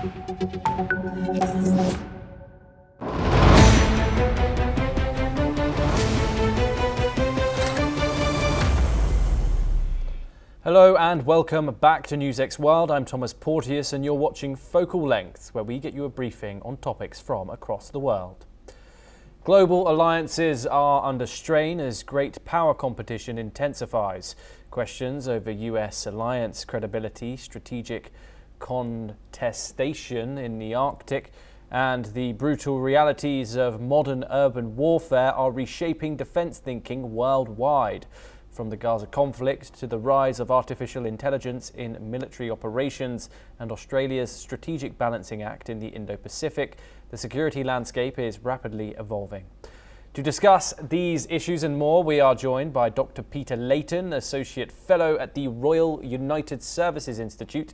Hello and welcome back to NewsX World. I'm Thomas Porteous and you're watching Focal Length, where we get you a briefing on topics from across the world. Global alliances are under strain as great power competition intensifies. Questions over US alliance credibility, strategic contestation in the Arctic, and the brutal realities of modern urban warfare are reshaping defence thinking worldwide. From the Gaza conflict to the rise of artificial intelligence in military operations and Australia's Strategic Balancing Act in the Indo-Pacific, the security landscape is rapidly evolving. To discuss these issues and more, we are joined by Dr. Peter Layton, Associate Fellow at the Royal United Services Institute,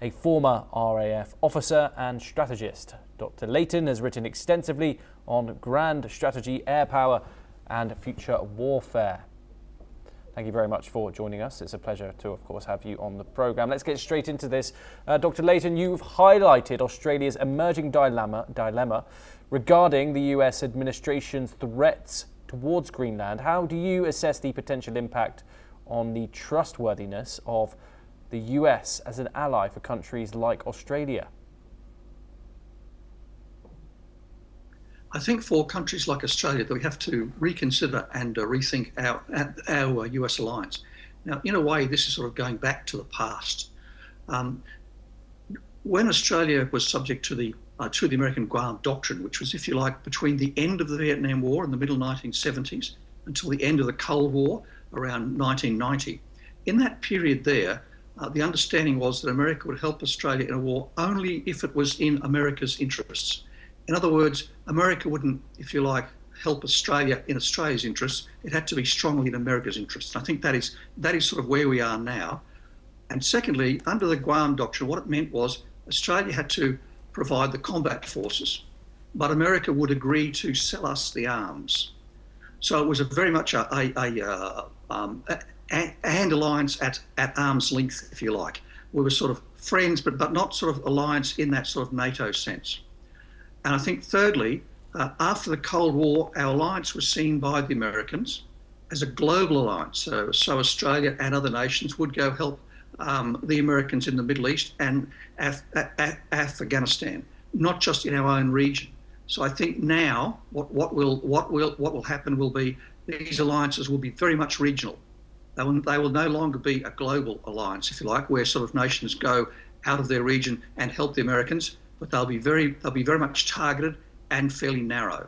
a former RAF officer and strategist. Dr. Layton has written extensively on grand strategy, air power and future warfare. Thank you very much for joining us. It's a pleasure to, of course, have you on the programme. Let's get straight into this. Dr. Layton, you've highlighted Australia's emerging dilemma regarding the US administration's threats towards Greenland. How do you assess the potential impact on the trustworthiness of the US as an ally for countries like Australia? I think for countries like Australia that we have to reconsider and rethink our US alliance. Now, in a way, this is sort of going back to the past. When Australia was subject to the American Guam Doctrine, which was, if you like, between the end of the Vietnam War in the middle 1970s until the end of the Cold War around 1990, in that period there, the understanding was that America would help Australia in a war only if it was in America's interests. In other words, America wouldn't, if you like, help Australia in Australia's interests. It had to be strongly in America's interests. And I think that is sort of where we are now. And secondly, under the Guam Doctrine, what it meant was Australia had to provide the combat forces, but America would agree to sell us the arms. So it was very much a hand alliance at arm's length, if you like. We were sort of friends, but not sort of alliance in that sort of NATO sense. And I think thirdly, after the Cold War, our alliance was seen by the Americans as a global alliance. So Australia and other nations would go help the Americans in the Middle East and Afghanistan, not just in our own region. So I think now what will happen will be these alliances will be very much regional. They will no longer be a global alliance, if you like, where sort of nations go out of their region and help the Americans, but they'll be very much targeted and fairly narrow.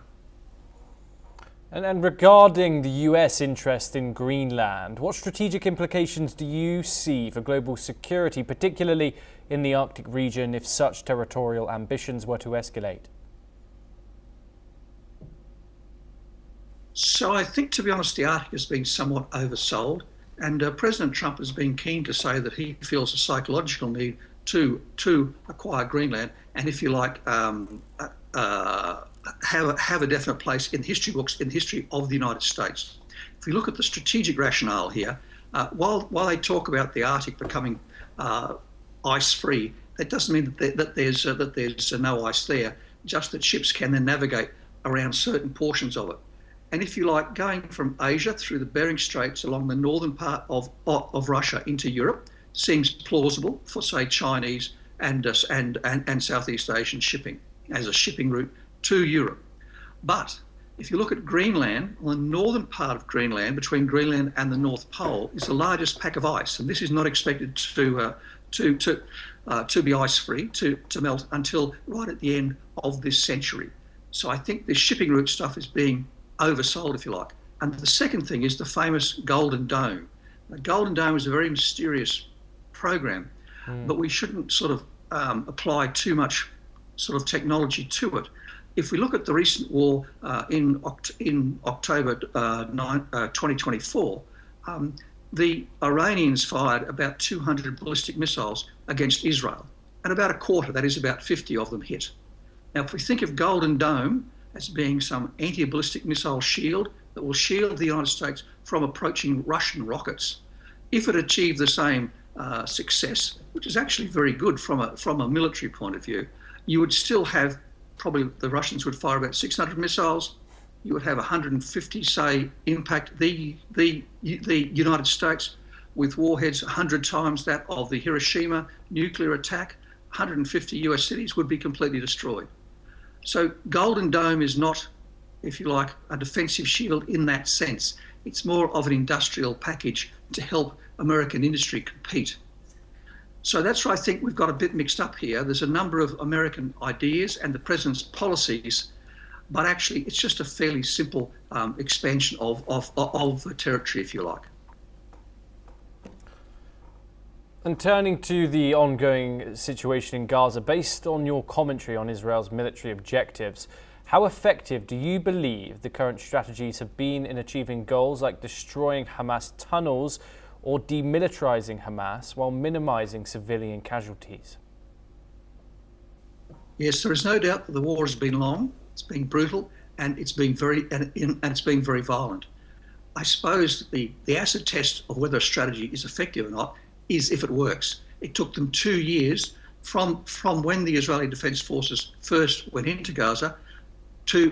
And regarding the US interest in Greenland, what strategic implications do you see for global security, particularly in the Arctic region, if such territorial ambitions were to escalate? So I think, to be honest, the Arctic has been somewhat oversold, and President Trump has been keen to say that he feels a psychological need to acquire Greenland, and if you like, have a definite place in history books, in the history of the United States. If we look at the strategic rationale here, while they talk about the Arctic becoming ice-free, that doesn't mean that there's no ice there, just that ships can then navigate around certain portions of it. And if you like, going from Asia through the Bering Straits along the northern part of Russia into Europe seems plausible for, say, Chinese and Southeast Asian shipping as a shipping route to Europe. But if you look at Greenland, on the northern part of Greenland, between Greenland and the North Pole, is the largest pack of ice, and this is not expected to be ice-free, to melt until right at the end of this century. So I think this shipping route stuff is being oversold, if you like. And the second thing is the famous Golden Dome. The Golden Dome is a very mysterious program, but we shouldn't sort of apply too much sort of technology to it. If we look at the recent war in October 2024, the Iranians fired about 200 ballistic missiles against Israel, and about a quarter, that is about 50 of them, hit. Now, if we think of Golden Dome as being some anti-ballistic missile shield that will shield the United States from approaching Russian rockets, if it achieved the same success, which is actually very good from a military point of view, you would still have, probably the Russians would fire about 600 missiles. You would have 150, say, impact the United States with warheads 100 times that of the Hiroshima nuclear attack. 150 US cities would be completely destroyed. So Golden Dome is not, if you like, a defensive shield in that sense. It's more of an industrial package to help American industry compete. So that's where I think we've got a bit mixed up here. There's a number of American ideas and the president's policies, but actually it's just a fairly simple expansion of the territory, if you like. And turning to the ongoing situation in Gaza, based on your commentary on Israel's military objectives, how effective do you believe the current strategies have been in achieving goals like destroying Hamas tunnels or demilitarizing Hamas while minimizing civilian casualties? Yes, there is no doubt that the war has been long, it's been brutal, and it's been very violent. I suppose the acid test of whether a strategy is effective or not is if it works. It took them 2 years from when the Israeli Defence Forces first went into Gaza to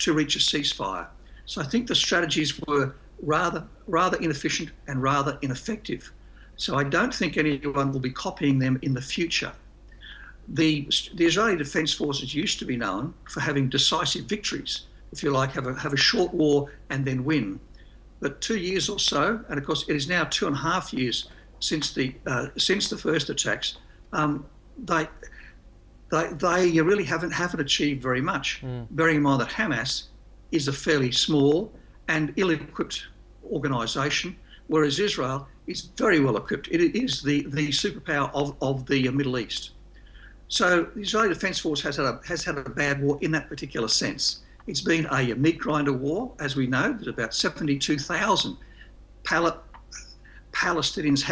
reach a ceasefire. So I think the strategies were rather inefficient and rather ineffective. So I don't think anyone will be copying them in the future. The Israeli Defence Forces used to be known for having decisive victories, if you like, have a short war and then win. But 2 years or so, and of course it is now 2.5 years since the first attacks, they really haven't achieved very much. Bearing in mind that Hamas is a fairly small and ill-equipped organisation, whereas Israel is very well equipped. It is the superpower of the Middle East. So the Israeli Defence Force has had a bad war in that particular sense. It's been a meat grinder war, as we know. There's about 72,000 Palestinians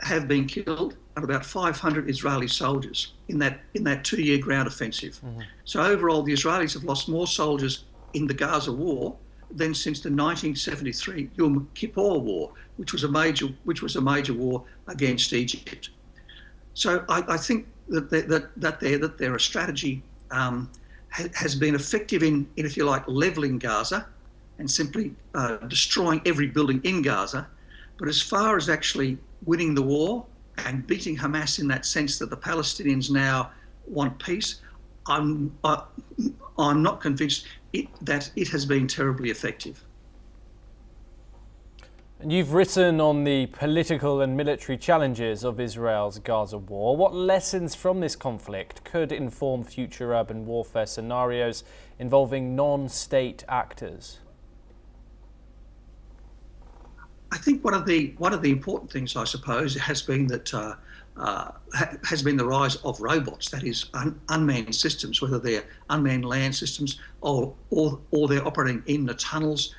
have been killed and about 500 Israeli soldiers in that 2-year ground offensive. So overall, the Israelis have lost more soldiers in the Gaza war than since the 1973 Yom Kippur War, which was a major war against Egypt. So I think that their strategy has been effective in, if you like, levelling Gaza and simply destroying every building in Gaza. But as far as actually winning the war and beating Hamas in that sense that the Palestinians now want peace, I'm not convinced that it has been terribly effective. And you've written on the political and military challenges of Israel's Gaza war. What lessons from this conflict could inform future urban warfare scenarios involving non-state actors? I think one of the important things, I suppose, has been that has been the rise of robots, that is, unmanned systems, whether they're unmanned land systems or they're operating in the tunnels,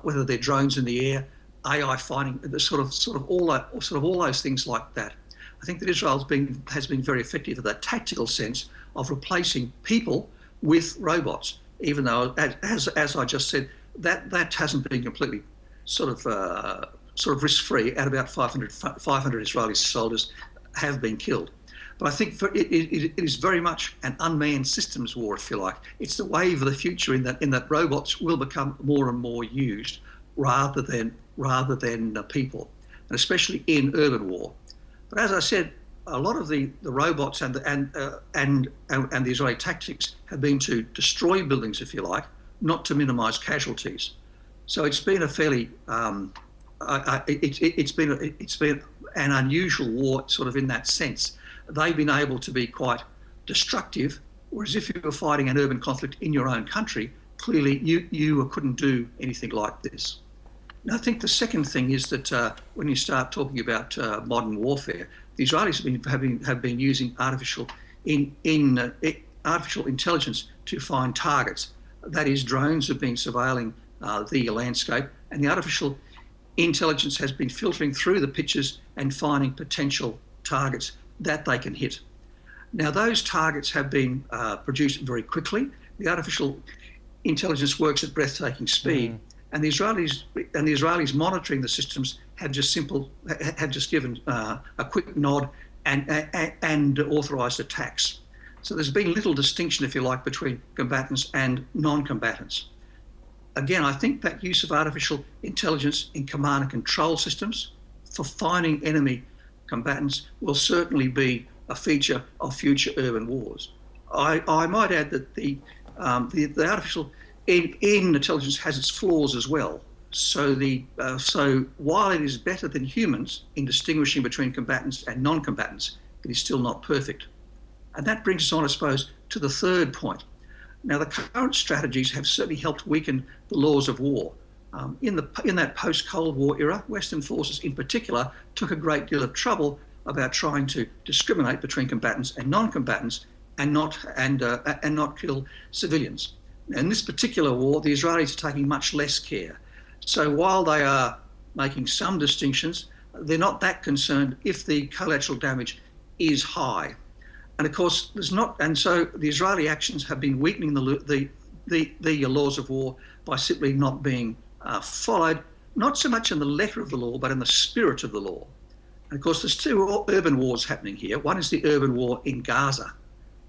whether they're drones in the air, AI fighting, sort of all those things like that. I think that Israel has been very effective in that tactical sense of replacing people with robots, even though, as I just said, that hasn't been completely sort of risk-free, and about 500 Israeli soldiers have been killed. But I think it is very much an unmanned systems war, if you like. It's the wave of the future in that robots will become more and more used rather than people, and especially in urban war. But as I said, a lot of the robots and the Israeli tactics have been to destroy buildings, if you like, not to minimise casualties. So it's been a fairly it's been an unusual war, sort of in that sense. They've been able to be quite destructive, whereas if you were fighting an urban conflict in your own country, clearly you couldn't do anything like this. And I think the second thing is that when you start talking about modern warfare, the Israelis have been using artificial intelligence to find targets. That is, drones have been surveilling the landscape, and the artificial intelligence has been filtering through the pictures and finding potential targets that they can hit. Now, those targets have been produced very quickly. The artificial intelligence works at breathtaking speed, and the Israelis monitoring the systems have just given a quick nod and authorised attacks. So there's been little distinction, if you like, between combatants and non-combatants. Again, I think that use of artificial intelligence in command and control systems for finding enemy combatants will certainly be a feature of future urban wars. I might add that the artificial intelligence has its flaws as well. So while it is better than humans in distinguishing between combatants and non-combatants, it is still not perfect. And that brings us on, I suppose, to the third point. Now, the current strategies have certainly helped weaken the laws of war. In that post-Cold War era, Western forces in particular took a great deal of trouble about trying to discriminate between combatants and non-combatants and not kill civilians. In this particular war, the Israelis are taking much less care. So while they are making some distinctions, they're not that concerned if the collateral damage is high. And of course, so the Israeli actions have been weakening the laws of war by simply not being followed, not so much in the letter of the law, but in the spirit of the law. And of course, there's two urban wars happening here. One is the urban war in Gaza,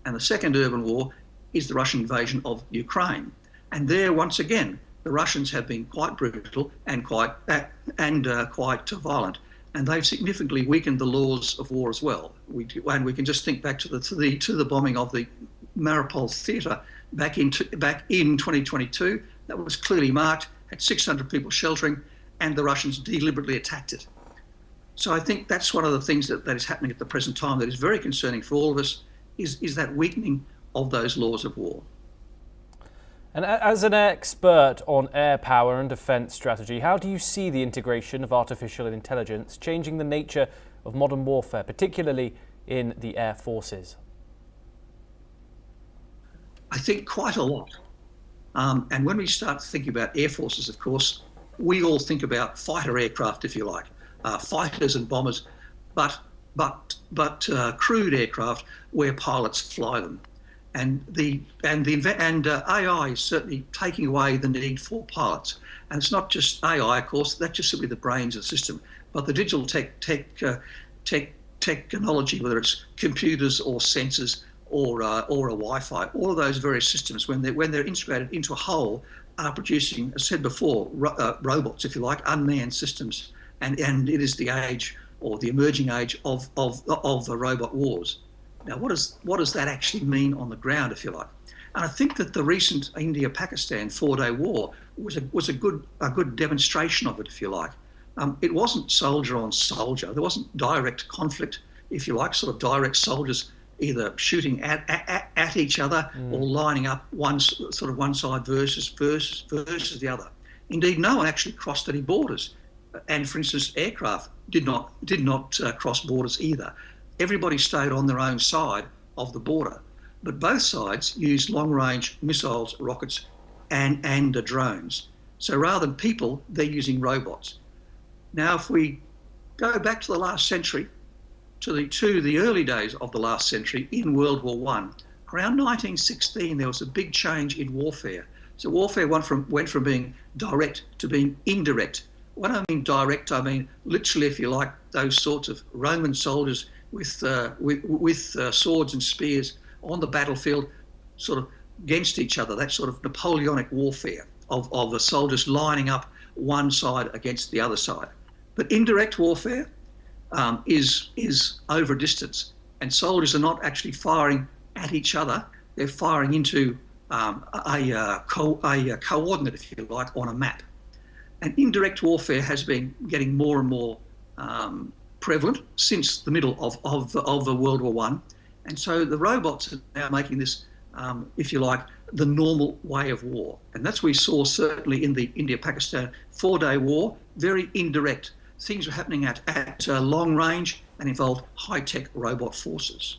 and the second urban war is the Russian invasion of Ukraine. And there, once again, the Russians have been quite brutal and quite violent, and they've significantly weakened the laws of war as well. And we can just think back to the bombing of the Mariupol theatre back in 2022. That was clearly marked, had 600 people sheltering, and the Russians deliberately attacked it. So I think that's one of the things that is happening at the present time that is very concerning for all of us, is that weakening of those laws of war. And as an expert on air power and defence strategy, how do you see the integration of artificial intelligence changing the nature of modern warfare, particularly in the air forces? I think quite a lot. And when we start thinking about air forces, of course, we all think about fighter aircraft, if you like, fighters and bombers, but crewed aircraft where pilots fly them. And AI is certainly taking away the need for pilots. And it's not just AI, of course, that's just simply the brains of the system, but the digital technology, whether it's computers or sensors or a Wi-Fi, all of those various systems, when they're integrated into a whole, are producing, as I said before, robots, if you like, unmanned systems. And it is the age, or the emerging age, of the robot wars. Now, what does that actually mean on the ground, if you like? And I think that the recent India-Pakistan 4-day war was a good demonstration of it, if you like. It wasn't soldier on soldier. There wasn't direct conflict, if you like, sort of direct soldiers either shooting at each other or lining up one side versus the other. Indeed, no one actually crossed any borders. And for instance, aircraft did not cross borders either. Everybody stayed on their own side of the border, but both sides used long-range missiles, rockets, and drones. So rather than people, they're using robots. Now, if we go back to the last century, to the early days of the last century in World War I, around 1916, there was a big change in warfare. So warfare went from being direct to being indirect. When I mean direct, I mean literally, if you like, those sorts of Roman soldiers with swords and spears on the battlefield, sort of against each other. That sort of Napoleonic warfare of the soldiers lining up one side against the other side. But indirect warfare is over distance, and soldiers are not actually firing at each other. They're firing into a coordinate, if you like, on a map. And indirect warfare has been getting more and more prevalent since the middle of the World War I. And so the robots are now making this, if you like, the normal way of war. And that's what we saw certainly in the India-Pakistan 4-day war, very indirect. Things were happening at long range and involved high-tech robot forces.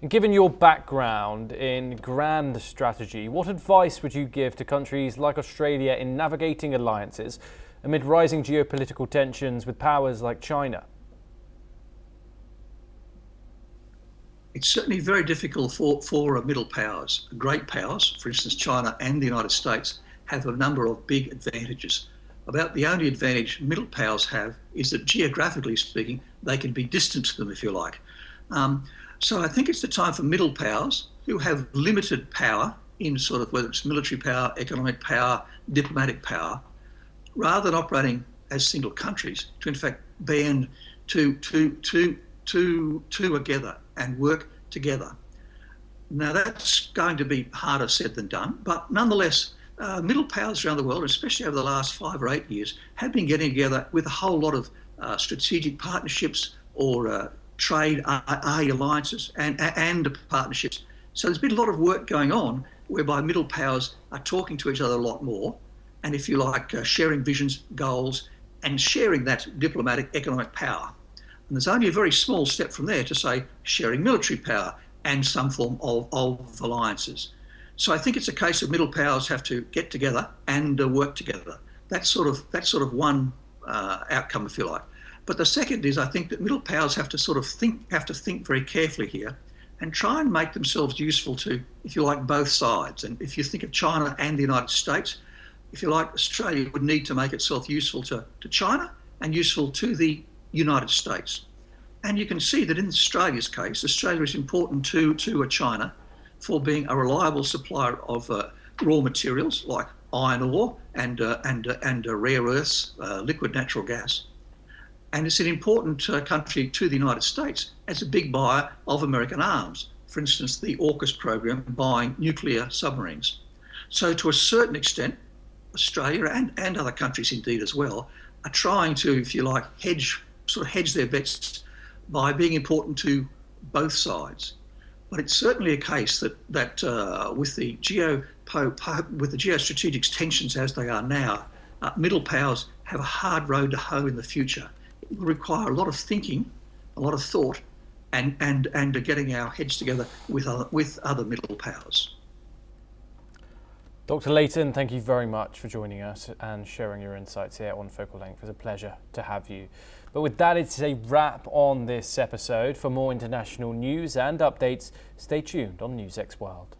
And given your background in grand strategy, what advice would you give to countries like Australia in navigating alliances amid rising geopolitical tensions with powers like China? It's certainly very difficult for middle powers. Great powers, for instance, China and the United States, have a number of big advantages about the only advantage middle powers have is that, geographically speaking, they can be distant to them, if you like. So I think it's the time for middle powers who have limited power in sort of whether it's military power, economic power, diplomatic power, rather than operating as single countries, to in fact band together and work together. Now that's going to be harder said than done, but nonetheless, middle powers around the world, especially over the last 5 or 8 years, have been getting together with a whole lot of strategic partnerships or trade alliances and partnerships. So there's been a lot of work going on whereby middle powers are talking to each other a lot more, and if you like, sharing visions, goals, and sharing that diplomatic, economic power. And there's only a very small step from there to say sharing military power and some form of alliances. So I think it's a case of middle powers have to get together and work together. That's sort of one outcome, if you like. But the second is, I think that middle powers have to think very carefully here and try and make themselves useful to, if you like, both sides. And if you think of China and the United States, if you like, Australia would need to make itself useful to China and useful to the United States. And you can see that in Australia's case, Australia is important to China for being a reliable supplier of raw materials like iron ore and rare earths, liquid natural gas. And it's an important country to the United States as a big buyer of American arms. For instance, the AUKUS program buying nuclear submarines. So to a certain extent, Australia and other countries indeed as well are trying to, if you like, hedge their bets by being important to both sides. But it's certainly a case that with the geostrategic tensions as they are now, middle powers have a hard road to hoe in the future. It will require a lot of thinking, a lot of thought, and getting our heads together with other middle powers. Dr. Layton, thank you very much for joining us and sharing your insights here on Focal Length. It was a pleasure to have you. But with that, it's a wrap on this episode. For more international news and updates, stay tuned on NewsX World.